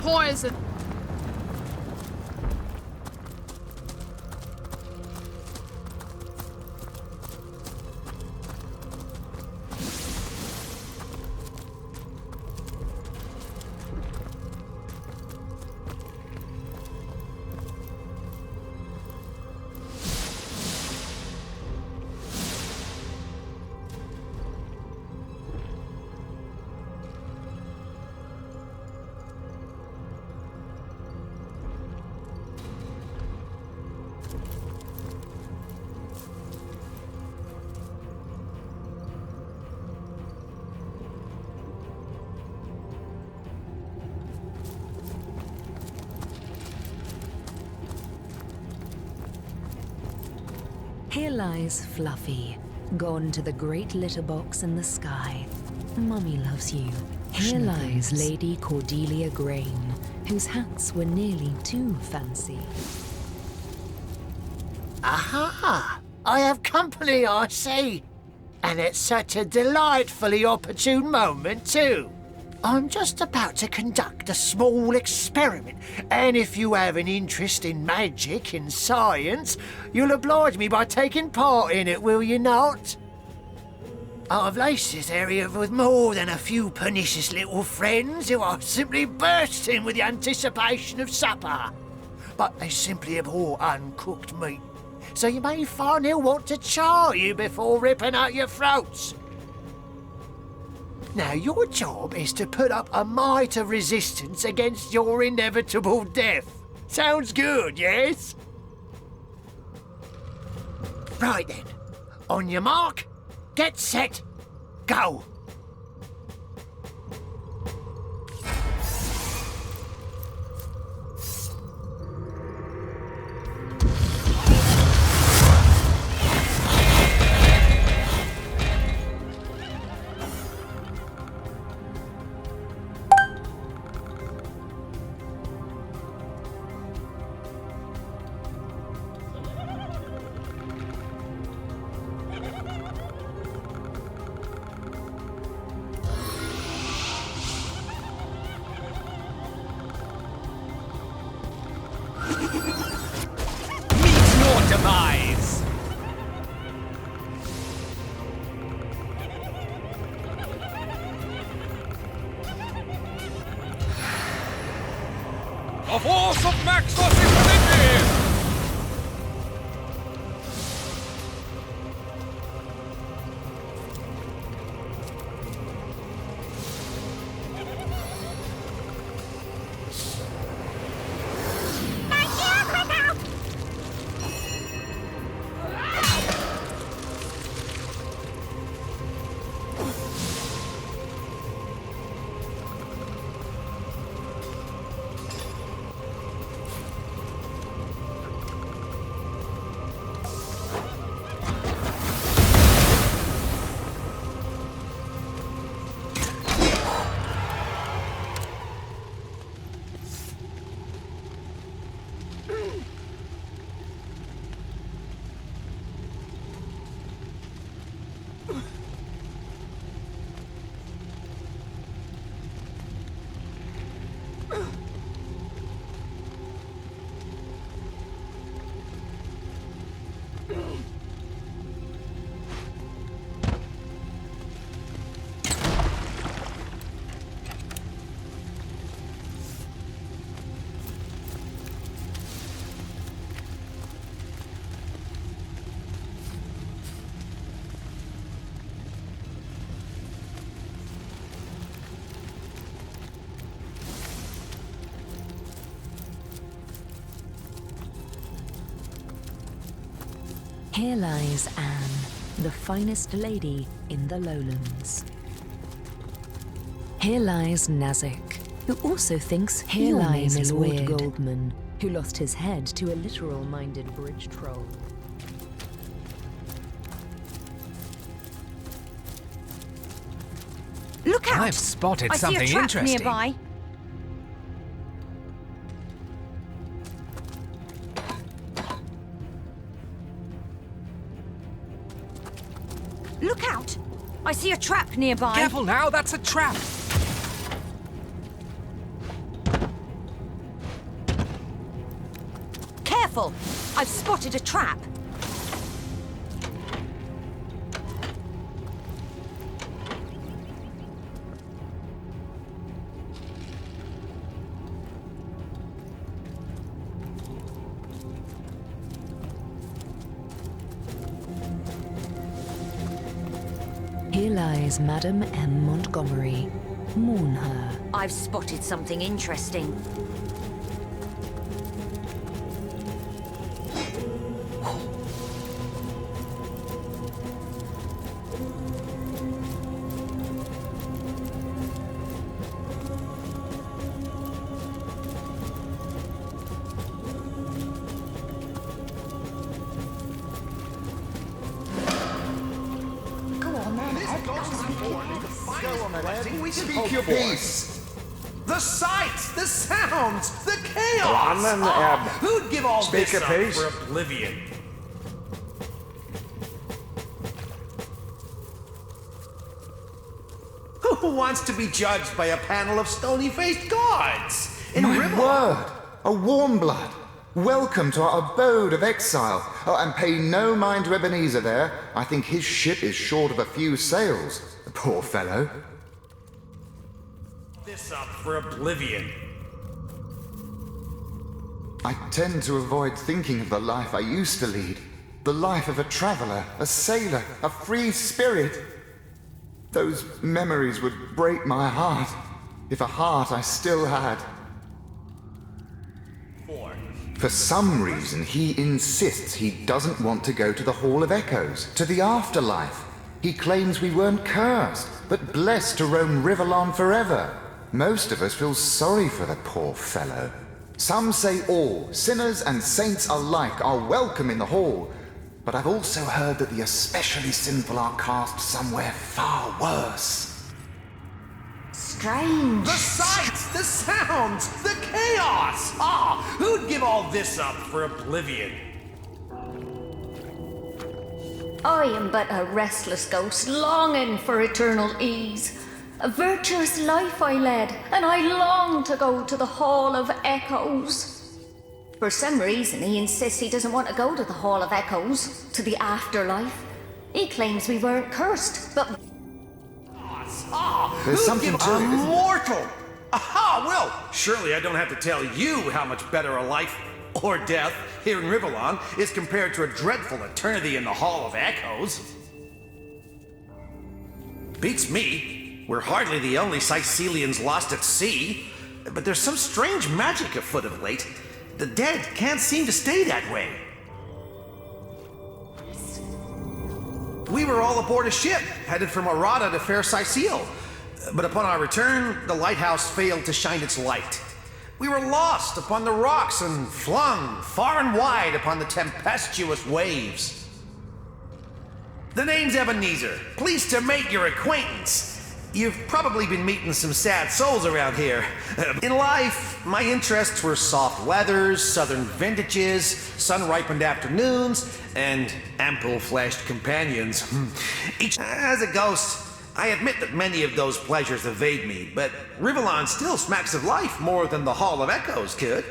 poison. Here lies Fluffy, gone to the great litter box in the sky. Mummy loves you. Here lies Lady Cordelia Grain, whose hats were nearly too fancy. Aha! I have company, I see. And it's such a delightfully opportune moment, too. I'm just about to conduct a small experiment, and if you have an interest in magic and science, you'll oblige me by taking part in it, will you not? I've laced this area with more than a few pernicious little friends who are simply bursting with the anticipation of supper. But they simply abhor uncooked meat, so you may find they'll want to char you before ripping out your throats. Now, your job is to put up a mite of resistance against your inevitable death. Sounds good, yes? Right then. On your mark, get set, go. Demise! The force of Maxos is within me! Here lies Anne, the finest lady in the lowlands. Here lies Nazik, who also thinks your name is Lord Goldman, who lost his head to a literal-minded bridge troll. Look out! I've spotted I something see a trap interesting. nearby. Look out! I see a trap nearby. Careful now, that's a trap! careful. I've spotted a trap. Here lies Madame M. Montgomery. Mourn her. I've spotted something interesting. Speak your piece. The sights, the sounds, the chaos! Go on then, Eb. Who'd give all Speak this your up piece. for oblivion? Who wants to be judged by a panel of stony-faced gods? In My Rivendell? word! A warm blood! Welcome to our abode of exile. Oh, and pay no mind to Ebenezer there. I think his ship is short of a few sails. Poor fellow. This up for oblivion. I tend to avoid thinking of the life I used to lead. The life of a traveler, a sailor, a free spirit. Those memories would break my heart, if a heart I still had. For some reason, he insists he doesn't want to go to the Hall of Echoes, to the afterlife. He claims we weren't cursed, but blessed to roam Rivellon forever. Most of us feel sorry for the poor fellow. Some say all, sinners and saints alike, are welcome in the hall. But I've also heard that the especially sinful are cast somewhere far worse. Strange. The sights, the sounds, the chaos! Who'd give all this up for oblivion? I am but a restless ghost longing for eternal ease. A virtuous life I led, and I long to go to the Hall of Echoes. For some reason, he insists he doesn't want to go to the Hall of Echoes, to the afterlife. He claims we weren't cursed, but... There's Who'd something give to a it, isn't there? mortal? Aha, well, surely I don't have to tell you how much better a life or death here in Rivellon is compared to a dreadful eternity in the Hall of Echoes. Beats me. We're hardly the only Cysealians lost at sea, but there's some strange magic afoot of late. The dead can't seem to stay that way. We were all aboard a ship, headed from Arada to fair Cyseal. But upon our return, the lighthouse failed to shine its light. We were lost upon the rocks and flung far and wide upon the tempestuous waves. The name's Ebenezer. Pleased to make your acquaintance. You've probably been meeting some sad souls around here. In life, my interests were soft weathers, southern vintages, sun-ripened afternoons, and ample-fleshed companions. As a ghost, I admit that many of those pleasures evade me, but Rivellon still smacks of life more than the Hall of Echoes could.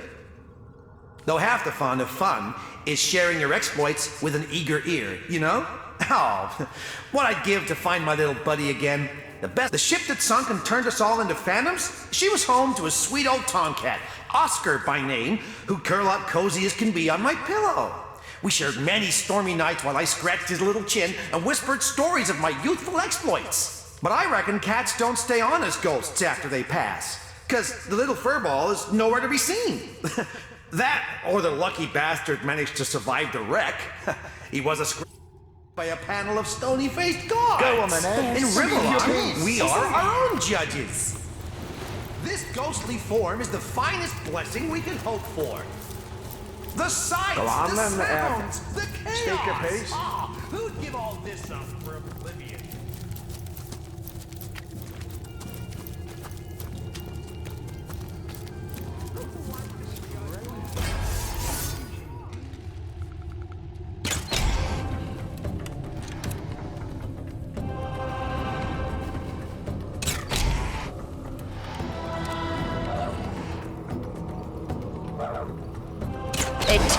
Though half the fun of fun is sharing your exploits with an eager ear, you know? Oh, what I'd give to find my little buddy again. The ship that sunk and turned us all into phantoms, she was home to a sweet old tomcat, Oscar by name, who'd curl up cozy as can be on my pillow. We shared many stormy nights while I scratched his little chin and whispered stories of my youthful exploits. But I reckon cats don't stay on as ghosts after they pass, 'cause the little furball is nowhere to be seen. That, or the lucky bastard managed to survive the wreck. He was by a panel of stony-faced gods. Go on then, Ed. In Rivellon, we Is are it? our own judges. This ghostly form is the finest blessing we can hope for. The sights, Go on the then, Ed. sounds, the chaos. Speak your piece. Who'd give all this up for oblivion?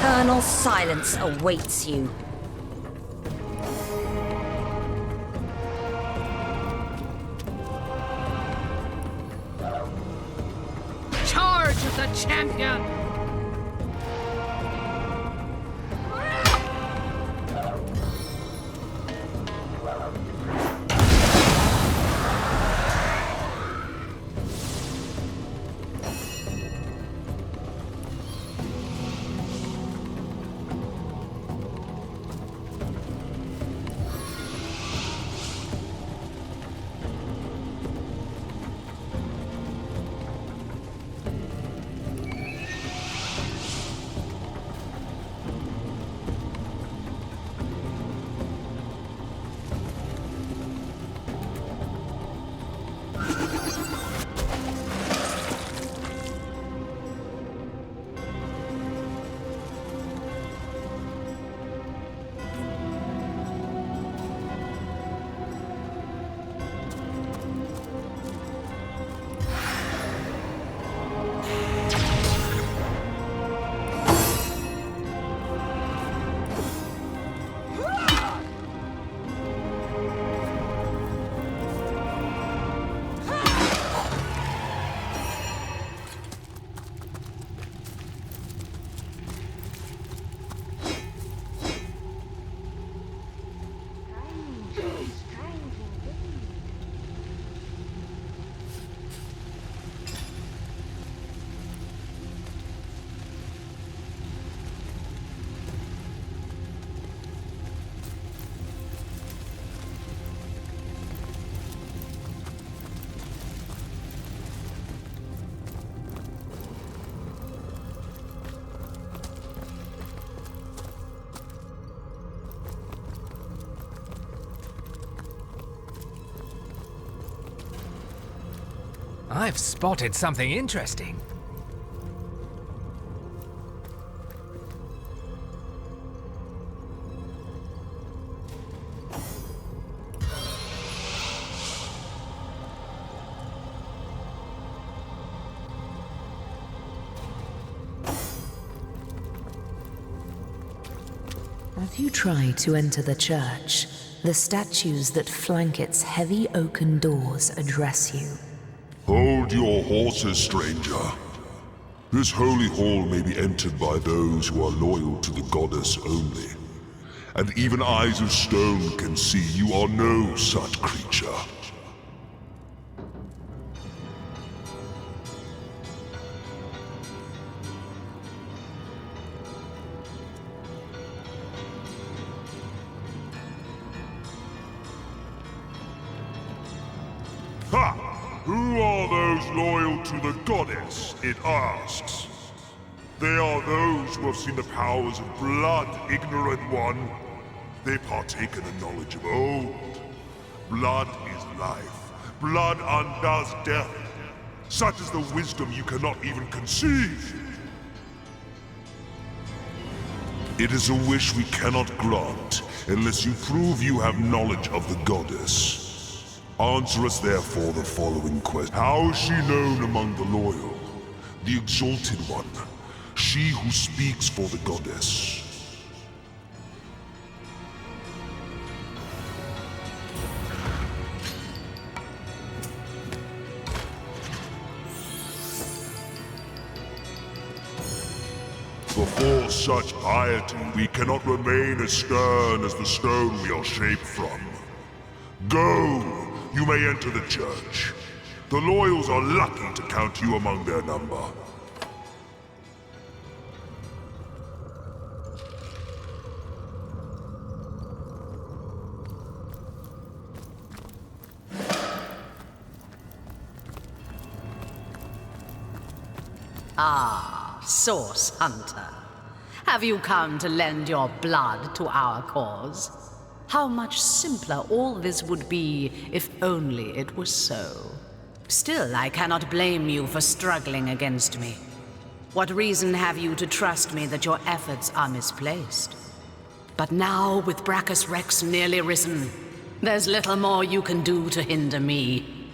Eternal silence awaits you. Charge of the champion! I've spotted something interesting. As you try to enter the church, the statues that flank its heavy oaken doors address you. Hold your horses, stranger. This holy hall may be entered by those who are loyal to the goddess only. And even eyes of stone can see you are no such creature. Ha! Who are those loyal to the goddess, it asks. They are those who have seen the powers of blood, ignorant one. They partake in the knowledge of old. Blood is life. Blood undoes death. Such is the wisdom you cannot even conceive. It is a wish we cannot grant, unless you prove you have knowledge of the goddess. Answer us therefore the following question. How is she known among the loyal? The exalted one. She who speaks for the goddess. Before such piety, we cannot remain as stern as the stone we are shaped from. Go! You may enter the church. The loyals are lucky to count you among their number. Ah, Source Hunter. Have you come to lend your blood to our cause? How much simpler all this would be if only it was so. Still, I cannot blame you for struggling against me. What reason have you to trust me that your efforts are misplaced? But now, with Braccus Rex nearly risen, there's little more you can do to hinder me.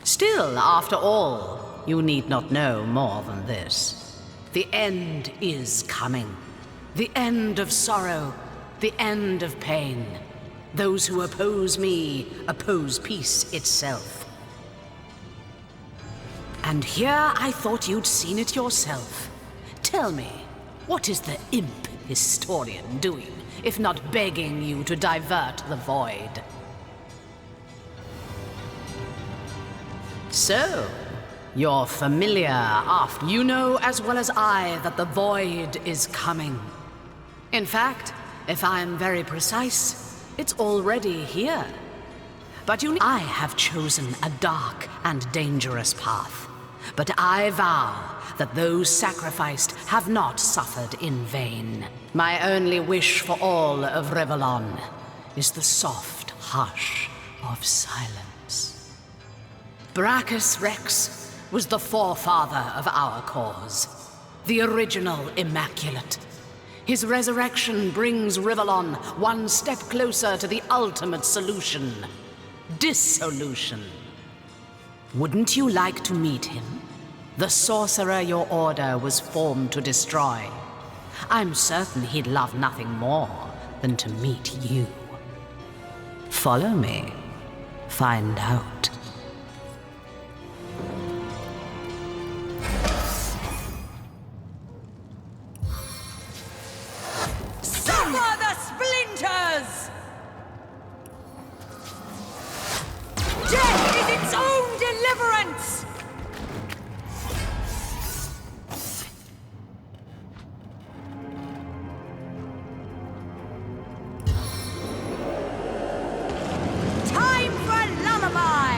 Still, after all, you need not know more than this. The end is coming. The end of sorrow. The end of pain. Those who oppose me oppose peace itself. And here I thought you'd seen it yourself. Tell me, what is the imp historian doing, if not begging you to divert the void? So, you're familiar after. You know as well as I that the void is coming. In fact, if I'm very precise, it's already here. But I have chosen a dark and dangerous path. But I vow that those sacrificed have not suffered in vain. My only wish for all of Rivellon is the soft hush of silence. Braccus Rex was the forefather of our cause, the original Immaculate. His resurrection brings Rivellon one step closer to the ultimate solution: dissolution. Wouldn't you like to meet him? The sorcerer your order was formed to destroy. I'm certain he'd love nothing more than to meet you. Follow me. Find out. Suffer the splinters! Death is its own deliverance! Time for a lullaby!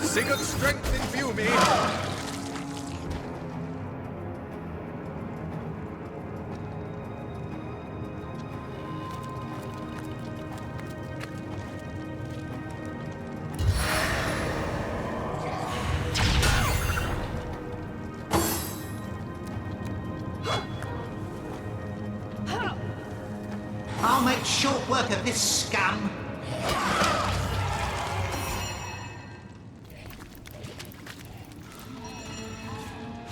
Sigurd's strength imbue me! I'll make short work of this scum.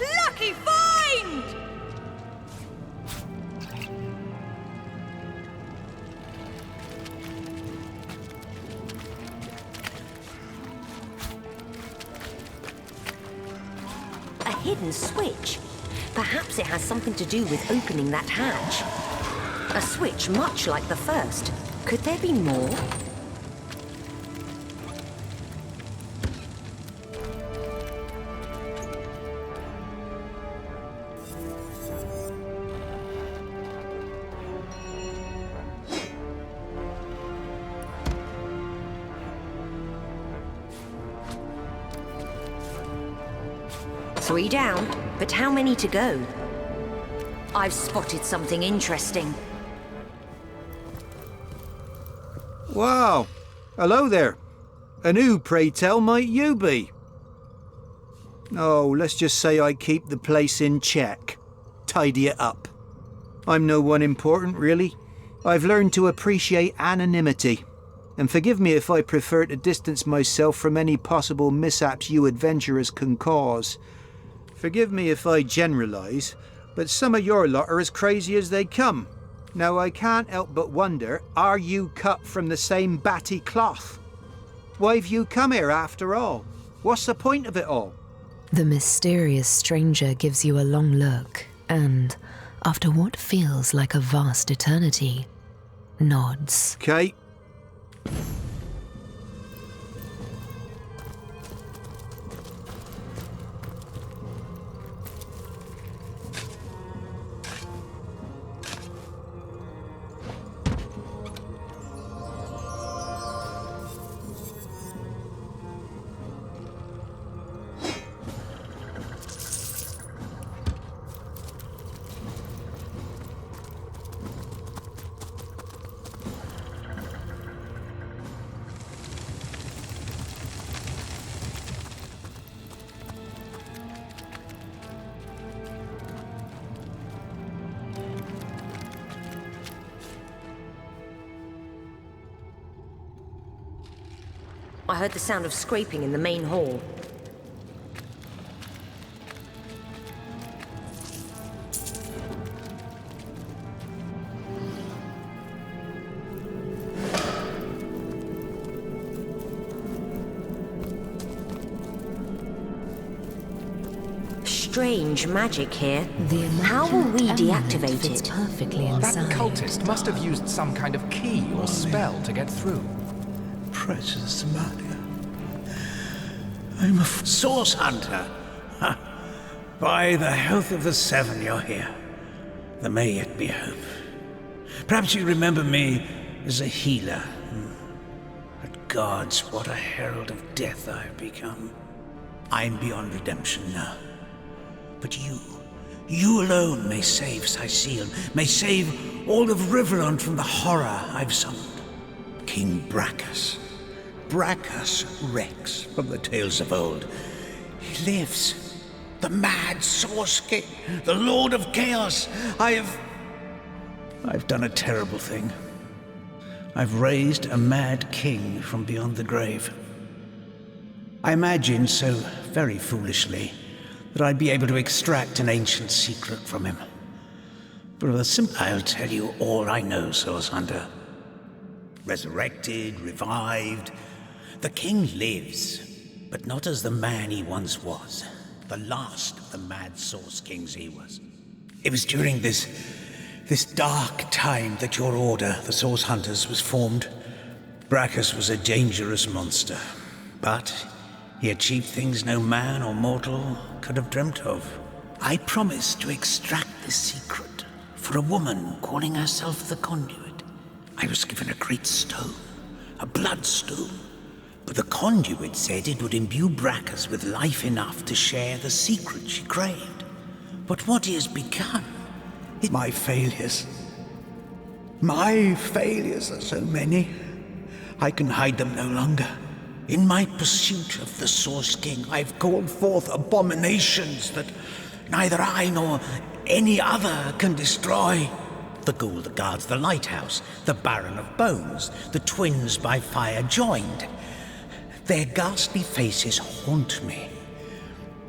Lucky find! A hidden switch. Perhaps it has something to do with opening that hatch. A switch much like the first. Could there be more? Three down, but how many to go? I've spotted something interesting. Wow. Hello there. And who, pray tell, might you be? Oh, let's just say I keep the place in check. Tidy it up. I'm no one important, really. I've learned to appreciate anonymity. And forgive me if I prefer to distance myself from any possible mishaps you adventurers can cause. Forgive me if I generalise, but some of your lot are as crazy as they come. Now, I can't help but wonder, are you cut from the same batty cloth? Why've you come here after all? What's the point of it all? The mysterious stranger gives you a long look and, after what feels like a vast eternity, nods. Okay. I heard the sound of scraping in the main hall. Strange magic here. How will we deactivate it? Perfectly That inside. cultist must have used some kind of key or spell to get through. Precious Maria. I'm a source hunter. Ha. By the health of the Seven, you're here. There may yet be hope. Perhaps you remember me as a healer. But gods, what a herald of death I've become. I'm beyond redemption now. But you alone may save Cyseal, may save all of Riverland from the horror I've summoned. King Braccus Rex from the tales of old. He lives. The mad Source King, the Lord of Chaos. I've done a terrible thing. I've raised a mad king from beyond the grave. I imagined so very foolishly that I'd be able to extract an ancient secret from him. But I'll tell you all I know, Source Hunter. Resurrected, revived. The king lives, but not as the man he once was. The last of the mad Source Kings he was. It was during this dark time that your order, the Source Hunters, was formed. Braccus was a dangerous monster, but he achieved things no man or mortal could have dreamt of. I promised to extract this secret for a woman calling herself the Conduit. I was given a great stone, a bloodstone, but the Conduit said it would imbue Braccus with life enough to share the secret she craved. But what he has become is my failures. My failures are so many, I can hide them no longer. In my pursuit of the Source King, I've called forth abominations that neither I nor any other can destroy. The ghoul that guards the lighthouse, the Baron of Bones, the twins by fire joined. Their ghastly faces haunt me,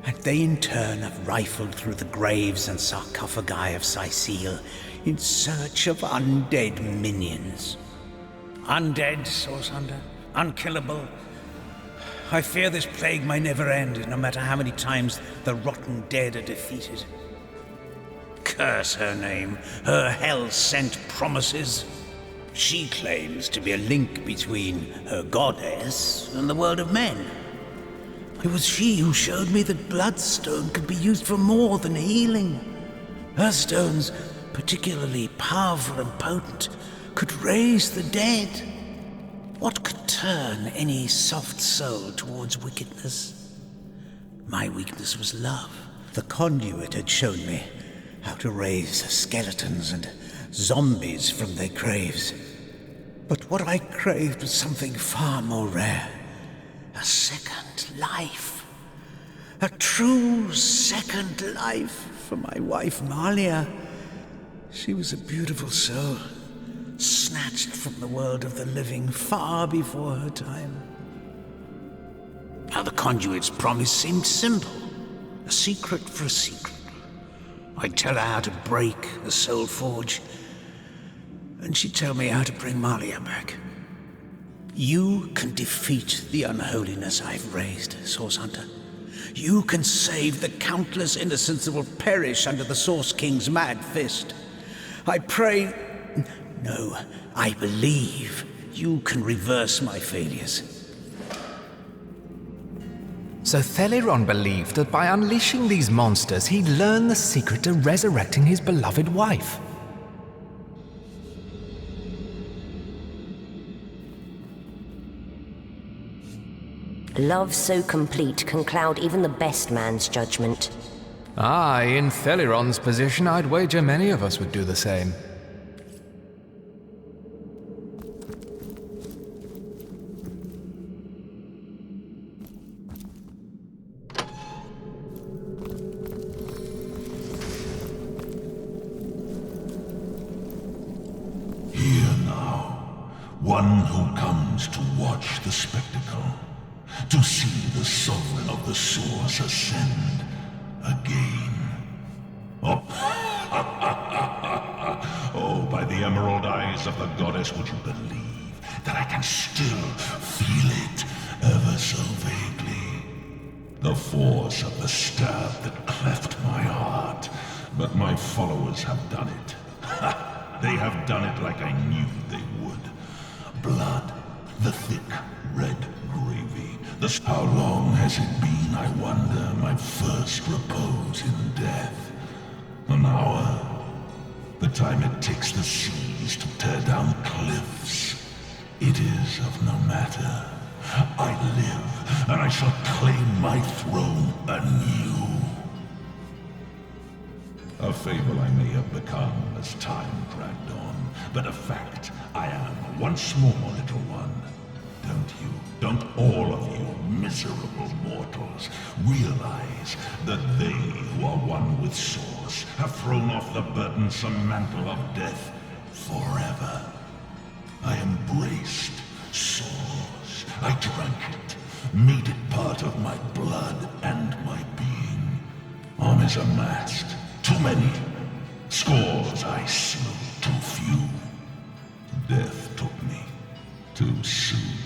and they in turn have rifled through the graves and sarcophagi of Cyseal in search of undead minions. Undead, Source Hunter, unkillable. I fear this plague may never end, no matter how many times the rotten dead are defeated. Curse her name, her hell-sent promises. She claims to be a link between her goddess and the world of men. It was she who showed me that Bloodstone could be used for more than healing. Her stones, particularly powerful and potent, could raise the dead. What could turn any soft soul towards wickedness? My weakness was love. The Conduit had shown me how to raise skeletons and zombies from their graves. But what I craved was something far more rare. A second life. A true second life for my wife, Malia. She was a beautiful soul, snatched from the world of the living far before her time. Now the Conduit's promise seemed simple. A secret for a secret. I'd tell her how to break the Soul Forge, and she'd tell me how to bring Malia back. You can defeat the unholiness I've raised, Source Hunter. You can save the countless innocents that will perish under the Source King's mad fist. I pray... No, I believe you can reverse my failures. So Theliron believed that by unleashing these monsters, he'd learn the secret to resurrecting his beloved wife. Love so complete can cloud even the best man's judgment. Aye, in Theliron's position, I'd wager many of us would do the same. Here now, one who comes to watch the spectacle. to see the sovereign of the source ascend again. Oh, oh, by the emerald eyes of the goddess, would you believe that I can still feel it ever so vaguely? The force of the stab that cleft my heart. But my followers have done it. They have done it like I knew they would. Blood, the thick red gravy. How long has it been, I wonder, my first repose in death? An hour. The time it takes the seas to tear down cliffs. It is of no matter. I live, and I shall claim my throne anew. A fable I may have become as time dragged on, but a fact I am once more, little one. Don't all of you miserable mortals realize that they who are one with Source have thrown off the burdensome mantle of death forever? I embraced Source. I drank it, made it part of my blood and my being. Armies amassed, too many. Scores I slew, too few. Death took me, too soon.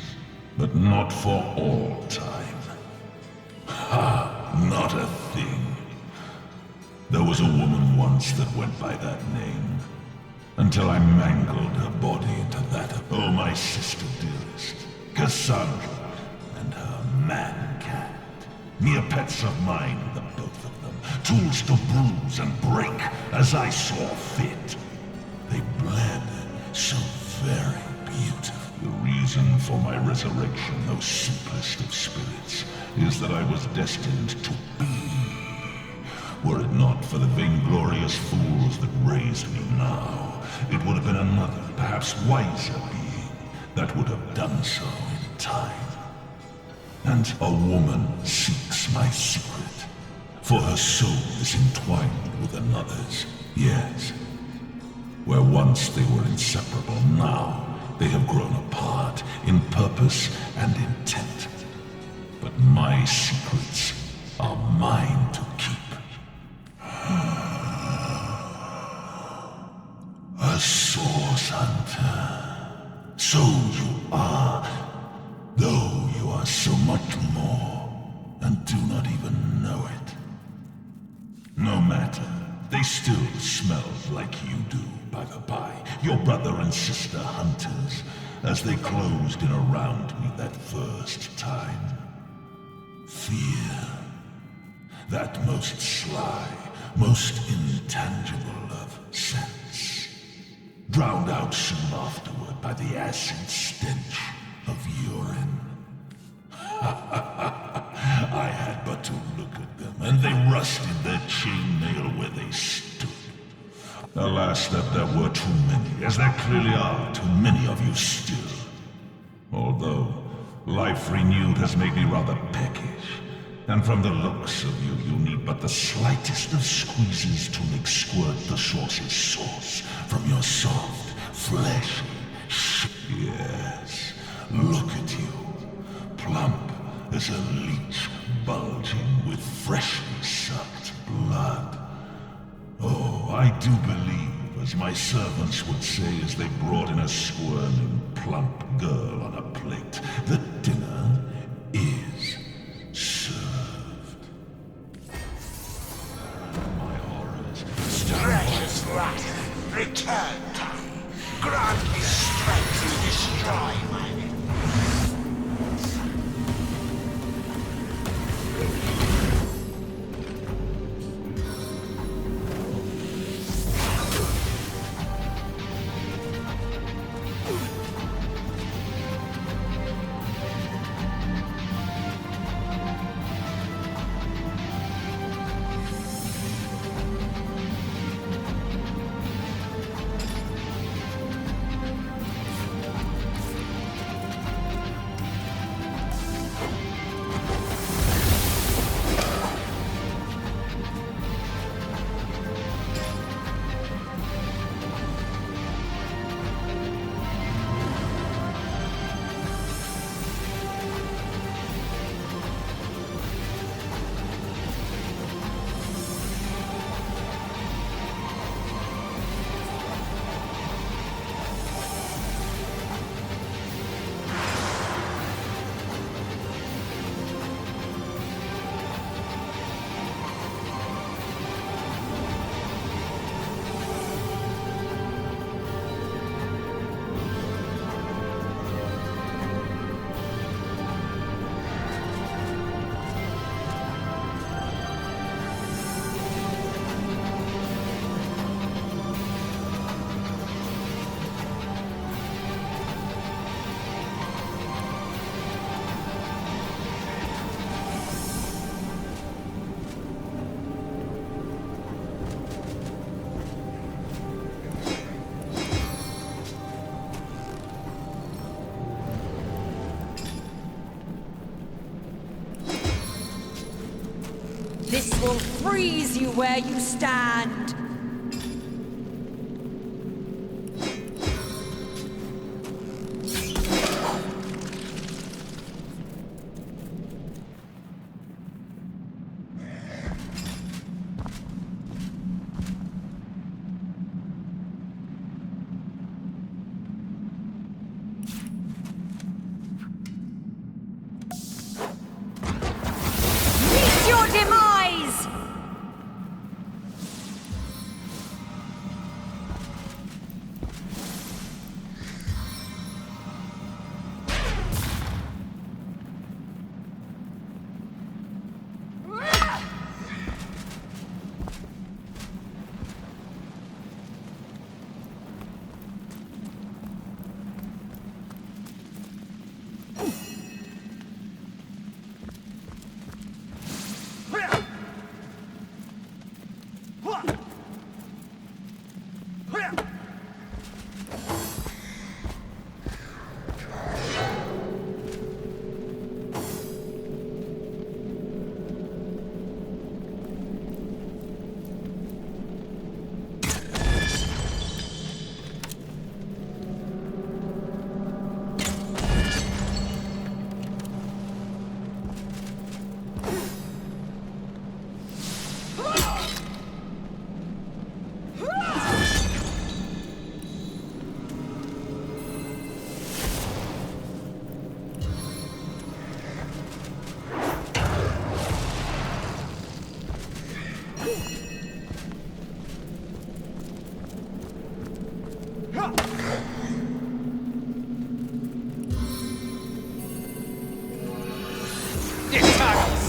But not for all time. Ha! Not a thing. There was a woman once that went by that name, until I mangled her body into that of, oh, my sister dearest, Cassandra, and her man-cat. Mere pets of mine, the both of them, tools to bruise and break as I saw fit. They bled so very beautifully. The reason for my resurrection, O simplest of spirits, is that I was destined to be. Were it not for the vainglorious fools that raised me now, it would have been another, perhaps wiser being that would have done so in time. And a woman seeks my secret, for her soul is entwined with another's. Yes, where once they were inseparable, now they have grown apart in purpose and intent. But my secrets are mine to keep. A source hunter. So you are, though you are so much more, and do not even know it. No matter, they still smell like you do. By the by, your brother and sister hunters, as they closed in around me that first time. Fear, that most sly, most intangible of sense, drowned out soon afterward by the acid stench of urine. I had but to look at them, and they rusted their chainmail where they stood. Alas, that there were too many, as there clearly are too many of you still. Although life renewed has made me rather peckish, and from the looks of you, you need but the slightest of squeezes to make squirt the source's sauce from your soft, fleshy Yes, look at you, plump as a leech bulging with freshly sucked blood. Oh, I do believe, as my servants would say as they brought in a squirming, plump girl on a plate, that dinner is served. My horrors. Precious life, return to me. Grant me strength to destroy my enemies. This will freeze you where you stand. Your demise!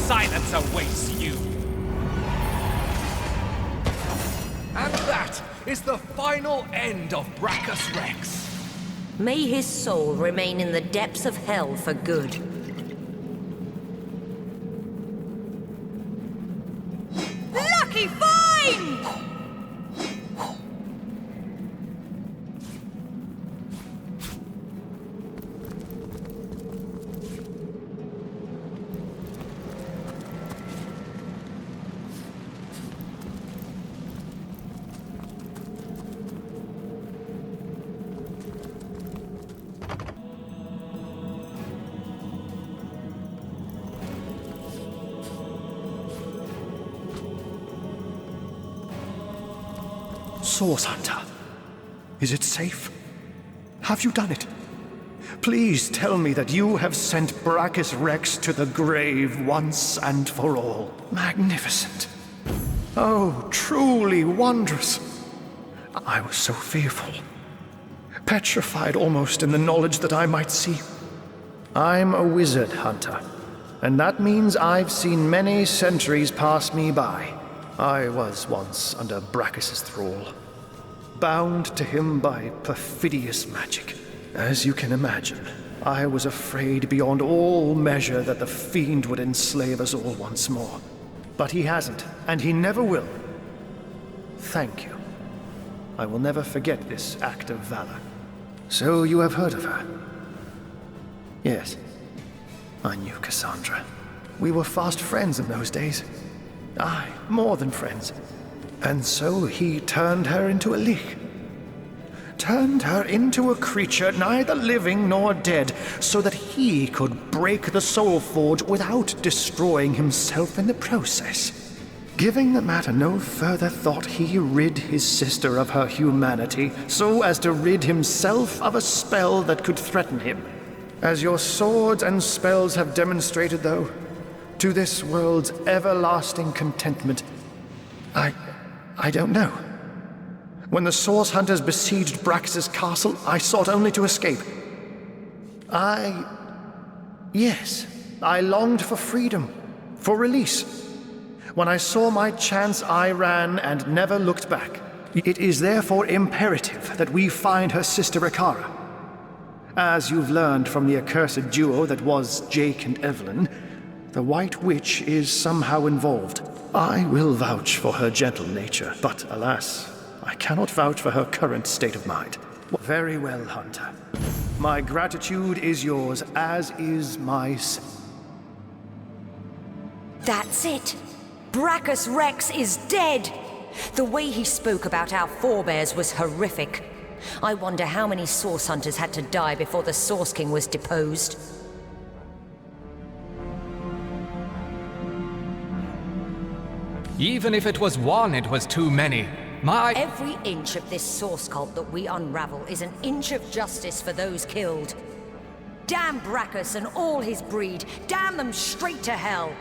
Silence awaits you. And that is the final end of Braccus Rex. May his soul remain in the depths of hell for good. Lucky find! Source Hunter, is it safe? Have you done it? Please tell me that you have sent Braccus Rex to the grave once and for all. Magnificent. Oh, truly wondrous. I was so fearful. Petrified almost in the knowledge that I might see. I'm a wizard, Hunter. And that means I've seen many centuries pass me by. I was once under Braccus's thrall, bound to him by perfidious magic. As you can imagine, I was afraid beyond all measure that the fiend would enslave us all once more. But he hasn't, and he never will. Thank you. I will never forget this act of valor. So you have heard of her? Yes. I knew Cassandra. We were fast friends in those days. Aye, more than friends. And so he turned her into a leech. Turned her into a creature neither living nor dead, so that he could break the Soul Forge without destroying himself in the process. Giving the matter no further thought, he rid his sister of her humanity, so as to rid himself of a spell that could threaten him. As your swords and spells have demonstrated, though, to this world's everlasting contentment, I don't know. When the Source Hunters besieged Braccus's castle, I sought only to escape. Yes, I longed for freedom, for release. When I saw my chance, I ran and never looked back. It is therefore imperative that we find her sister Ikara. As you've learned from the accursed duo that was Jake and Evelyn, the White Witch is somehow involved. I will vouch for her gentle nature, but alas, I cannot vouch for her current state of mind. Very well, Hunter. My gratitude is yours, as is my... That's it. Braccus Rex is dead! The way he spoke about our forebears was horrific. I wonder how many Source Hunters had to die before the Source King was deposed. Even if it was one, it was too many. Every inch of this Source cult that we unravel is an inch of justice for those killed. Damn Braccus and all his breed. Damn them straight to hell.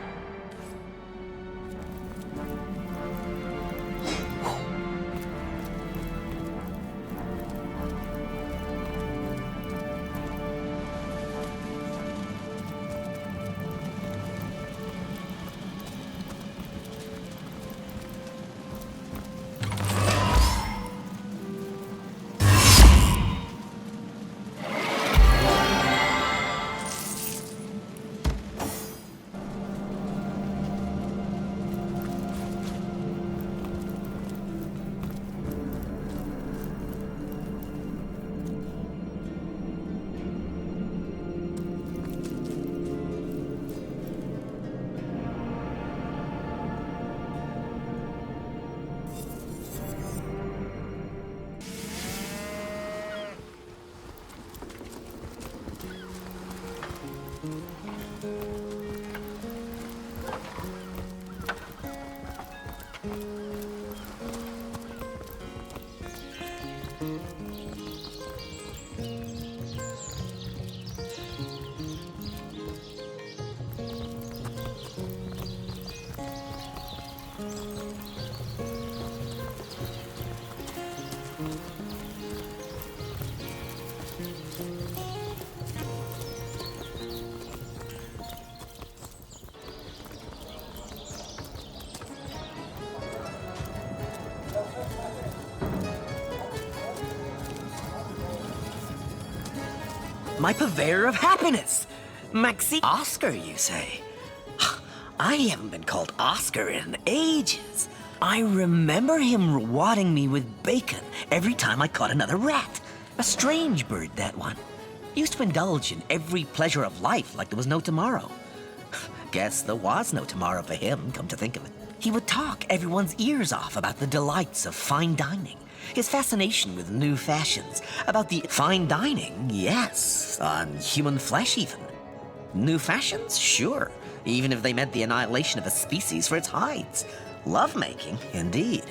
My purveyor of happiness! Maxi Oscar, you say? I haven't been called Oscar in ages. I remember him rewarding me with bacon every time I caught another rat. A strange bird, that one. Used to indulge in every pleasure of life like there was no tomorrow. Guess there was no tomorrow for him, come to think of it. He would talk everyone's ears off about the delights of fine dining. His fascination with new fashions. About the fine dining, yes, on human flesh even. New fashions? Sure, even if they meant the annihilation of a species for its hides. Lovemaking, indeed.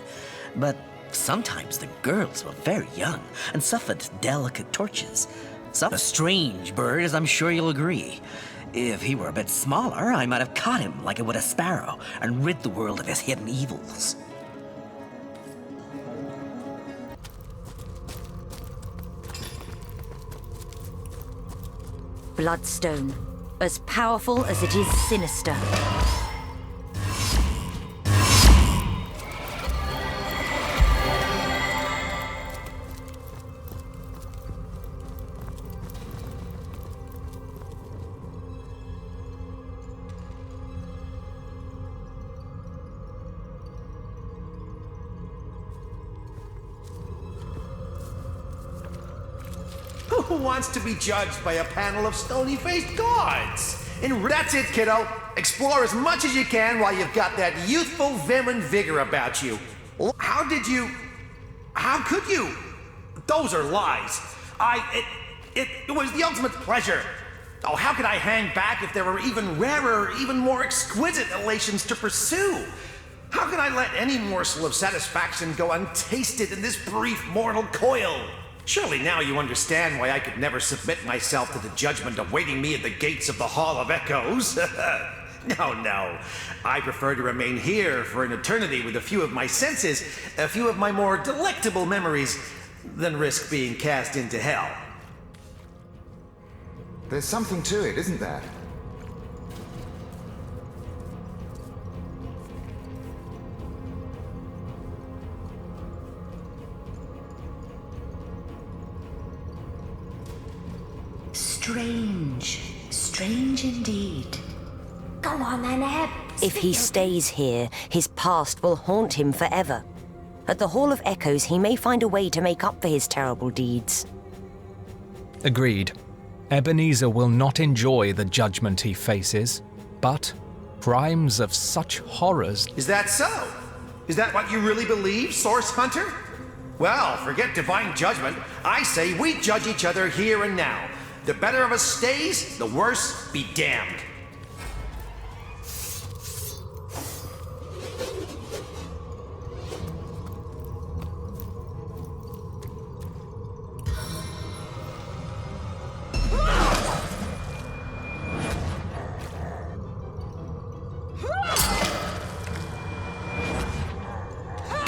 But sometimes the girls were very young and suffered delicate tortures. A strange bird, as I'm sure you'll agree. If he were a bit smaller, I might have caught him like I would a sparrow and rid the world of his hidden evils. Bloodstone, as powerful as it is sinister. Who wants to be judged by a panel of stony-faced gods? And that's it, kiddo. Explore as much as you can while you've got that youthful vim and vigor about you. How could you? Those are lies. It was the ultimate pleasure. Oh, how could I hang back if there were even rarer, even more exquisite elations to pursue? How could I let any morsel of satisfaction go untasted in this brief mortal coil? Surely now you understand why I could never submit myself to the judgment awaiting me at the gates of the Hall of Echoes. No. I prefer to remain here for an eternity with a few of my senses, a few of my more delectable memories, than risk being cast into hell. There's something to it, isn't there? Strange indeed. Go on then, Eb. If he stays here, his past will haunt him forever. At the Hall of Echoes, he may find a way to make up for his terrible deeds. Agreed. Ebenezer will not enjoy the judgment he faces, but crimes of such horrors. Is that so? Is that what you really believe, Source Hunter? Well, forget divine judgment. I say we judge each other here and now. The better of us stays, the worse be damned.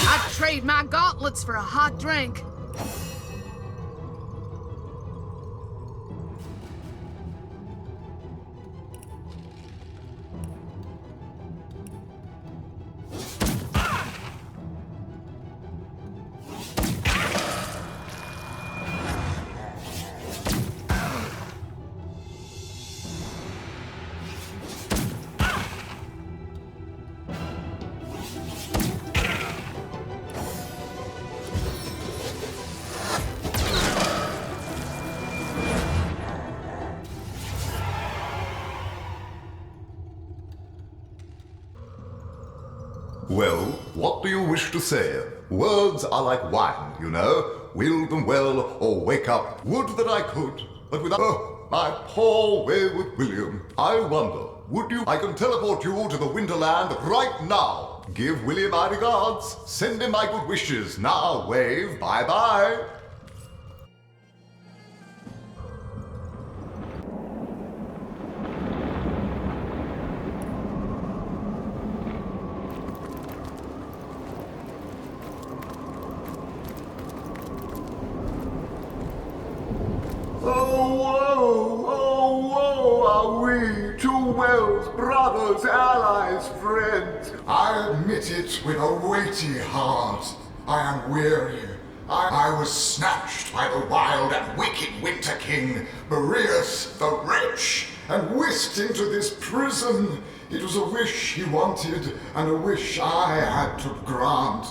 I'd trade my gauntlets for a hot drink. Well, what do you wish to say? Words are like wine, you know. Will them well or wake up. Would that I could, but without... Oh, my poor wayward William. I wonder, would you... I can teleport you to the Winterland right now. Give William my regards. Send him my good wishes. Now wave bye-bye. Brothers, allies, friends. I admit it with a weighty heart. I am weary. I was snatched by the wild and wicked Winter King, Braccus the Wretch, and whisked into this prison. It was a wish he wanted, and a wish I had to grant.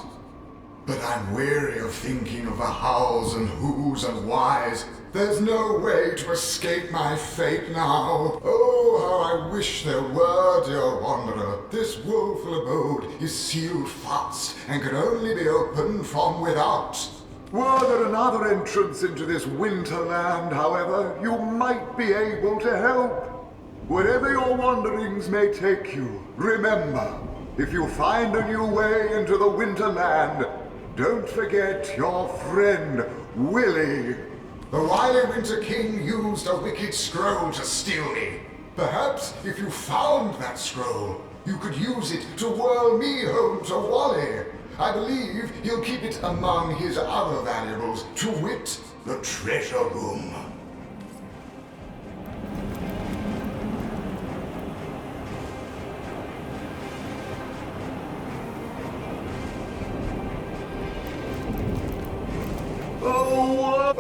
But I'm weary of thinking of the hows and whos and whys. There's no way to escape my fate now. Oh, how I wish there were, dear wanderer. This woeful abode is sealed fast and can only be opened from without. Were there another entrance into this Winterland, however, you might be able to help. Wherever your wanderings may take you, remember, if you find a new way into the Winterland, don't forget your friend, Willie. The wily Winter King used a wicked scroll to steal me. Perhaps if you found that scroll, you could use it to whirl me home to Wally. I believe he'll keep it among his other valuables, to wit, the treasure room. Oh,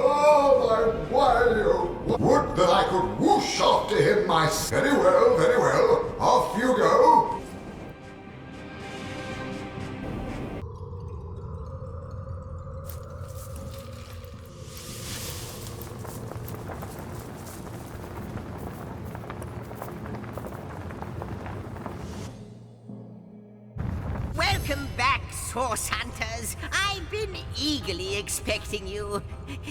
my wily... Would that I could whoosh after him myself. Very well, very well. Off you go. Welcome back, Source Hunters. I've been eagerly expecting you.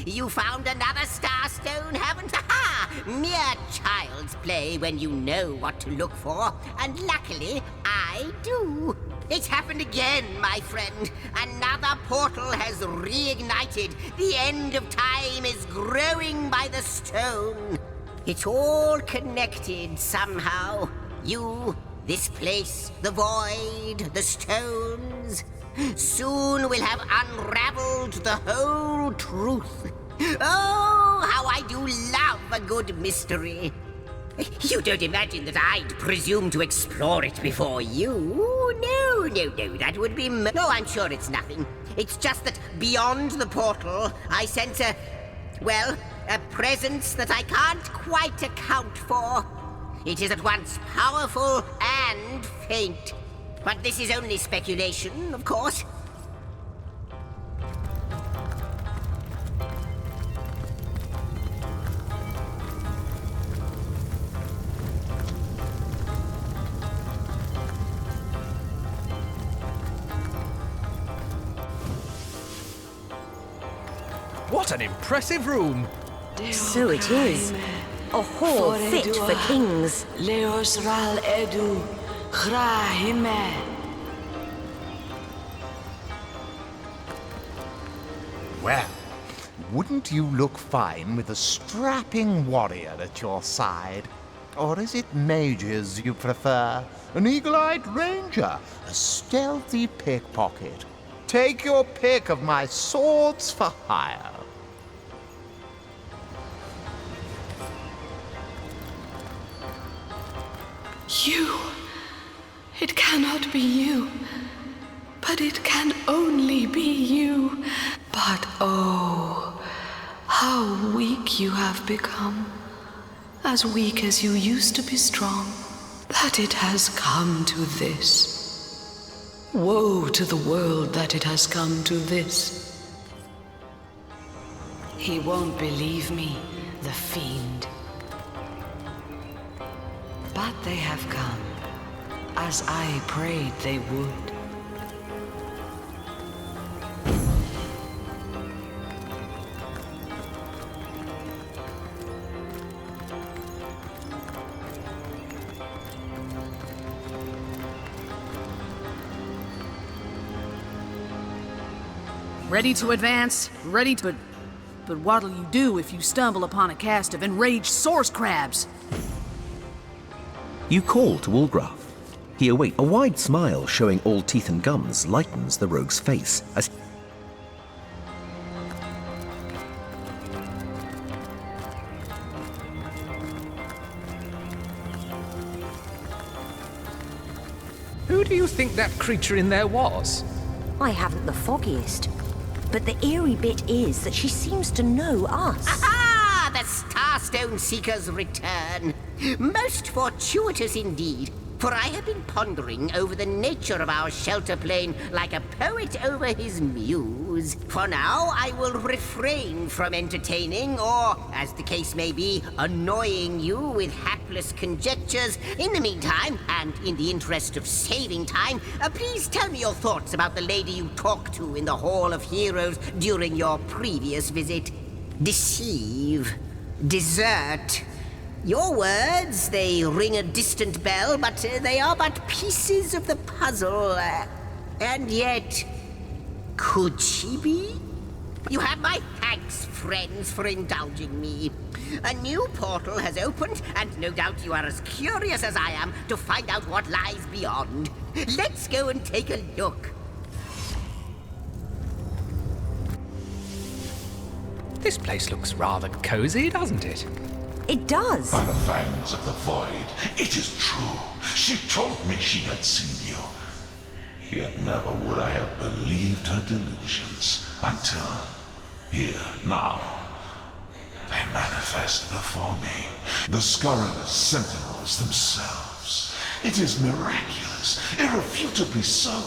You found another Starstone, haven't you? Ha! Mere child's play when you know what to look for. And luckily, I do. It's happened again, my friend. Another portal has reignited. The end of time is growing by the stone. It's all connected somehow. You... this place, the void, the stones. Soon we'll have unraveled the whole truth. Oh, how I do love a good mystery. You don't imagine that I'd presume to explore it before you? No, that would be... No, I'm sure it's nothing. It's just that beyond the portal, I sense a... well, a presence that I can't quite account for. It is at once powerful and faint. But this is only speculation, of course. What an impressive room! So it is. A hall fit for kings. Leos ral edu, grahime. Well, wouldn't you look fine with a strapping warrior at your side? Or is it mages you prefer? An eagle-eyed ranger? A stealthy pickpocket? Take your pick of my swords for hire. You. It cannot be you. But it can only be you. But oh, how weak you have become. As weak as you used to be strong. That it has come to this. Woe to the world that it has come to this. He won't believe me, the fiend. But they have come, as I prayed they would. Ready to advance, ready to... But what'll you do if you stumble upon a cast of enraged source crabs? You call to Ulgraf. He awaits. A wide smile showing all teeth and gums lightens the rogue's face as... Who do you think that creature in there was? I haven't the foggiest. But the eerie bit is that she seems to know us. Aha! The Starstone Seekers return. Most fortuitous indeed, for I have been pondering over the nature of our shelter plane like a poet over his muse. For now, I will refrain from entertaining, or, as the case may be, annoying you with hapless conjectures. In the meantime, and in the interest of saving time, please tell me your thoughts about the lady you talked to in the Hall of Heroes during your previous visit. Deceive. Desert. Your words, they ring a distant bell, but they are but pieces of the puzzle. And yet, could she be? You have my thanks, friends, for indulging me. A new portal has opened, and no doubt you are as curious as I am to find out what lies beyond. Let's go and take a look. This place looks rather cozy, doesn't it? It does. By the fangs of the void, it is true. She told me she had seen you. Yet never would I have believed her delusions until here, now. They manifest before me, the scurrilous sentinels themselves. It is miraculous, irrefutably so.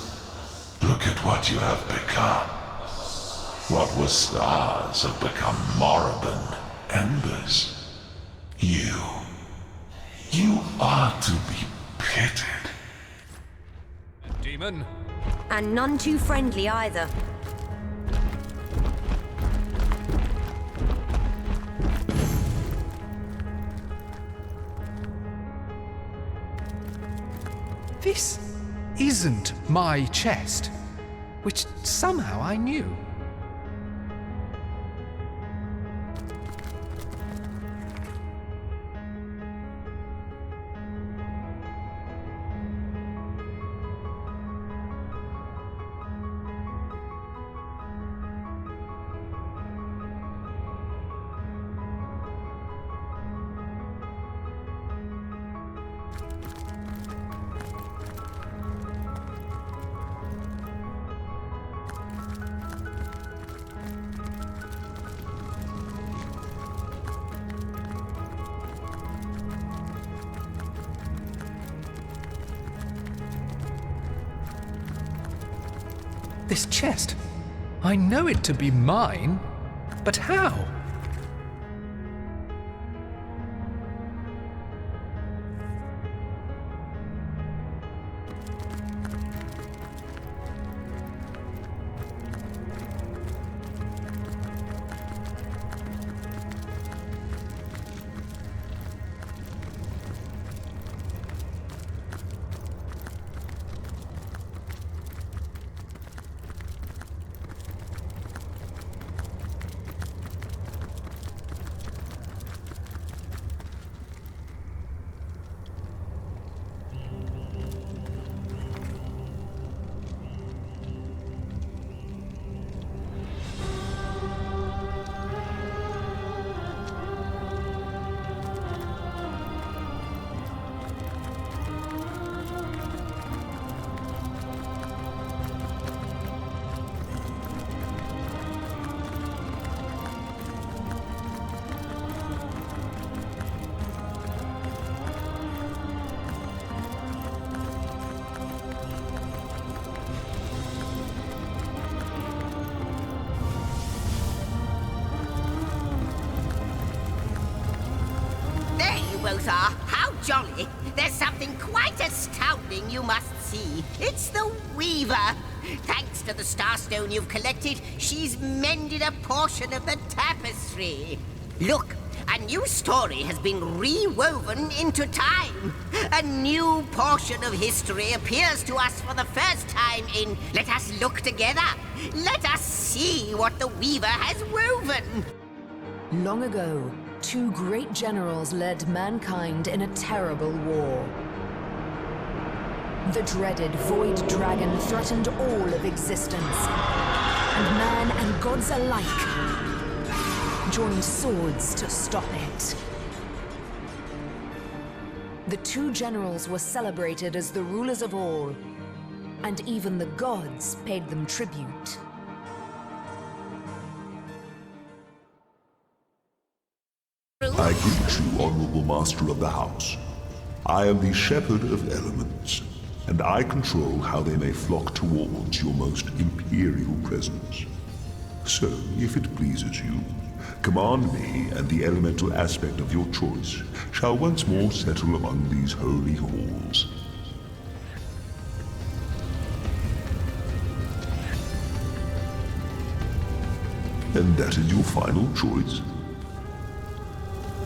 Look at what you have become. What were stars have become moribund embers. You are to be pitied. A demon? And none too friendly either. This isn't my chest, which somehow I knew. This chest. I know it to be mine, but how? both are. How jolly. There's something quite astounding you must see. It's the Weaver. Thanks to the Starstone you've collected, she's mended a portion of the tapestry. Look, a new story has been rewoven into time. A new portion of history appears to us for the first time in... Let us look together. Let us see what the Weaver has woven. Long ago, 2 great generals led mankind in a terrible war. The dreaded Void Dragon threatened all of existence, and man and gods alike joined swords to stop it. The 2 generals were celebrated as the rulers of all, and even the gods paid them tribute. I greet you, honorable master of the house. I am the shepherd of elements, and I control how they may flock towards your most imperial presence. So, if it pleases you, command me, and the elemental aspect of your choice shall once more settle among these holy halls. And that is your final choice?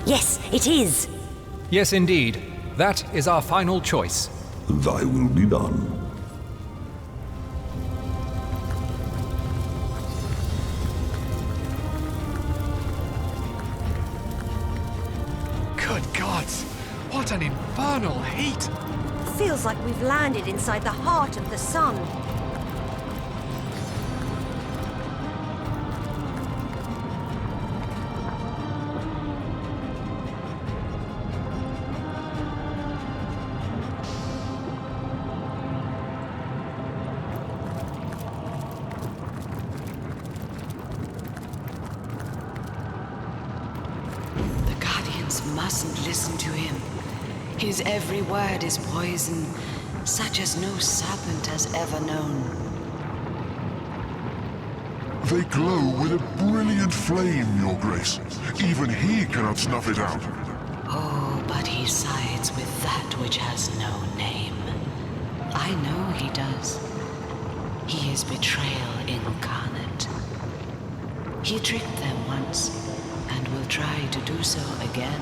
Yes, it is. Yes, indeed. That is our final choice. Thy will be done. Good gods! What an infernal heat! Feels like we've landed inside the heart of the sun. Mustn't listen to him. His every word is poison, such as no serpent has ever known. They glow with a brilliant flame, your grace. Even he cannot snuff it out. Oh, but he sides with that which has no name. I know he does. He is betrayal incarnate. He tricked them once, and will try to do so again.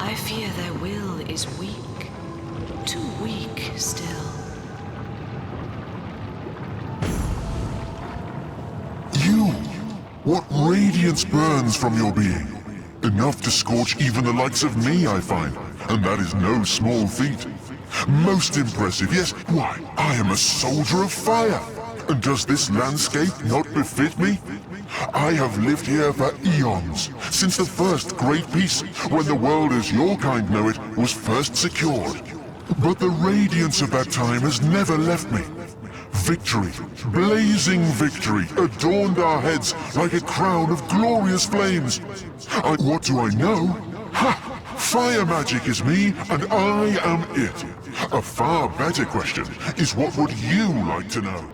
I fear their will is weak, too weak still. You! What radiance burns from your being? Enough to scorch even the likes of me, I find, and that is no small feat. Most impressive, yes, why, I am a soldier of fire! And does this landscape not befit me? I have lived here for eons, since the first great peace, when the world as your kind know it was first secured. But the radiance of that time has never left me. Victory, blazing victory, adorned our heads like a crown of glorious flames. What do I know? Ha! Fire magic is me, and I am it. A far better question is, what would you like to know?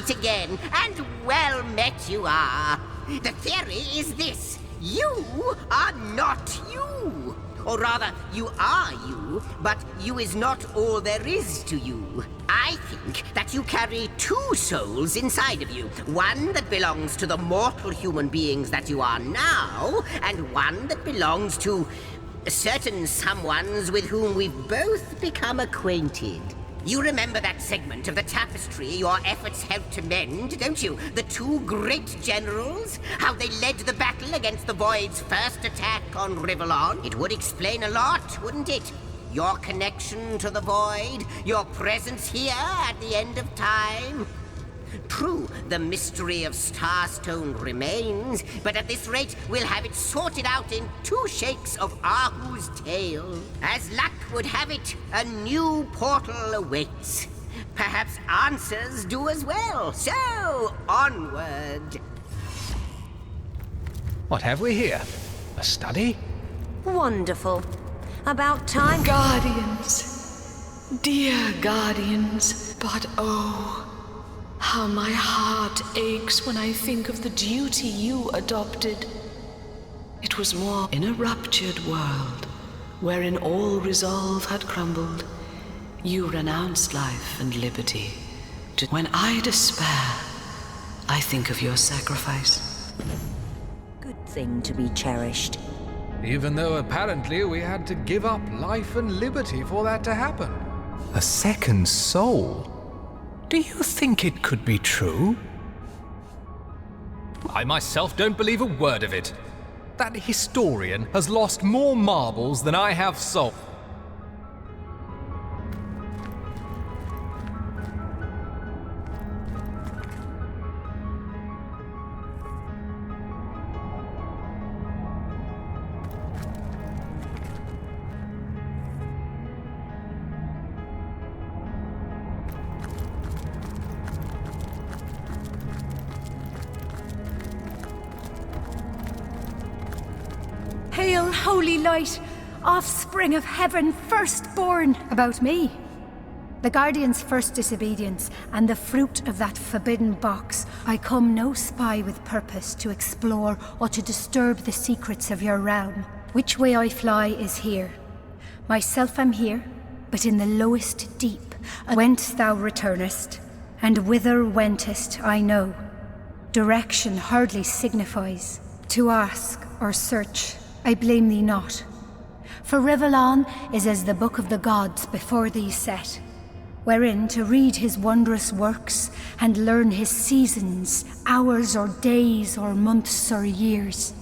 Again, and well met you are. The theory is this: you are not you. Or rather, you are you, but you is not all there is to you. I think that you carry 2 souls inside of you. One that belongs to the mortal human beings that you are now, and one that belongs to certain someones with whom we've both become acquainted. You remember that segment of the tapestry your efforts helped to mend, don't you? The 2 great generals? How they led the battle against the Void's first attack on Rivellon? It would explain a lot, wouldn't it? Your connection to the Void, your presence here at the end of time. True, the mystery of Starstone remains, but at this rate, we'll have it sorted out in 2 shakes of Ahu's tail. As luck would have it, a new portal awaits. Perhaps answers do as well. So, onward. What have we here? A study? Wonderful. About time. Guardians. Dear guardians. But oh, how my heart aches when I think of the duty you adopted. It was more in a ruptured world, wherein all resolve had crumbled. You renounced life and liberty. When I despair, I think of your sacrifice. Good thing to be cherished. Even though apparently we had to give up life and liberty for that to happen. A second soul? Do you think it could be true? I myself don't believe a word of it. That historian has lost more marbles than I have soul. Hail, holy light, offspring of heaven, firstborn. About me, the Guardian's first disobedience, and the fruit of that forbidden box, I come no spy with purpose to explore or to disturb the secrets of your realm. Which way I fly is here. Myself am here, but in the lowest deep, whence thou returnest, and whither wentest I know. Direction hardly signifies. To ask or search, I blame thee not. For Rivellon is as the book of the gods before thee set, wherein to read his wondrous works and learn his seasons, hours or days or months or years.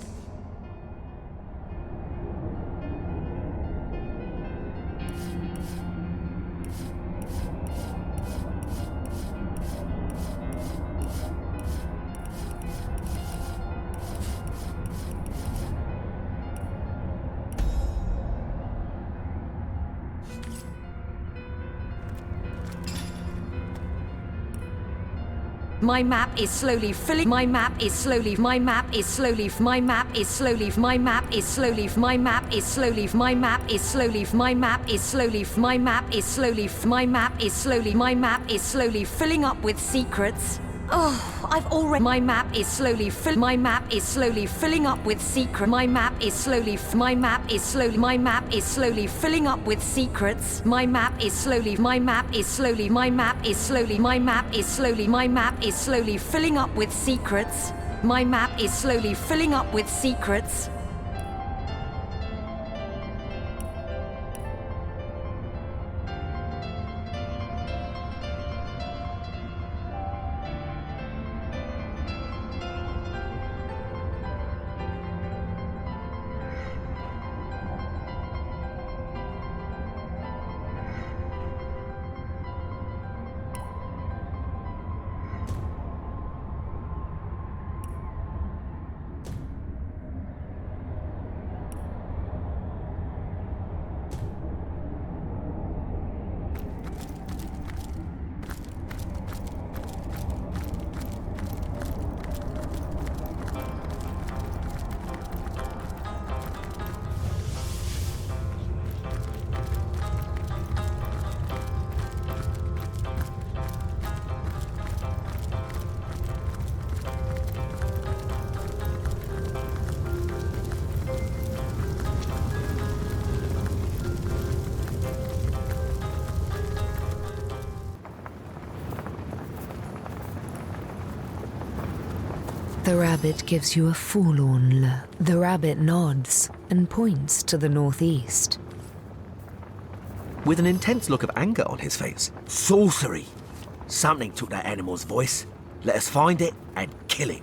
My map is slowly filling. My map is slowly. My map is slowly. My map is slowly. My map is slowly. My map is slowly. My map is slowly. My map is slowly. My map is slowly. My map is slowly. My map is slowly filling up with secrets. Oh, I've already. My map is slowly fill. My map is slowly filling up with secret. My map is slowly. My map is slowly. My map is slowly filling up with secrets. My map is slowly. My map is slowly. My map is slowly. My map is slowly. My map is slowly filling up with secrets. My map is slowly filling up with secrets. The rabbit gives you a forlorn look. The rabbit nods and points to the northeast. With an intense look of anger on his face. Sorcery! Something took that animal's voice. Let us find it and kill it.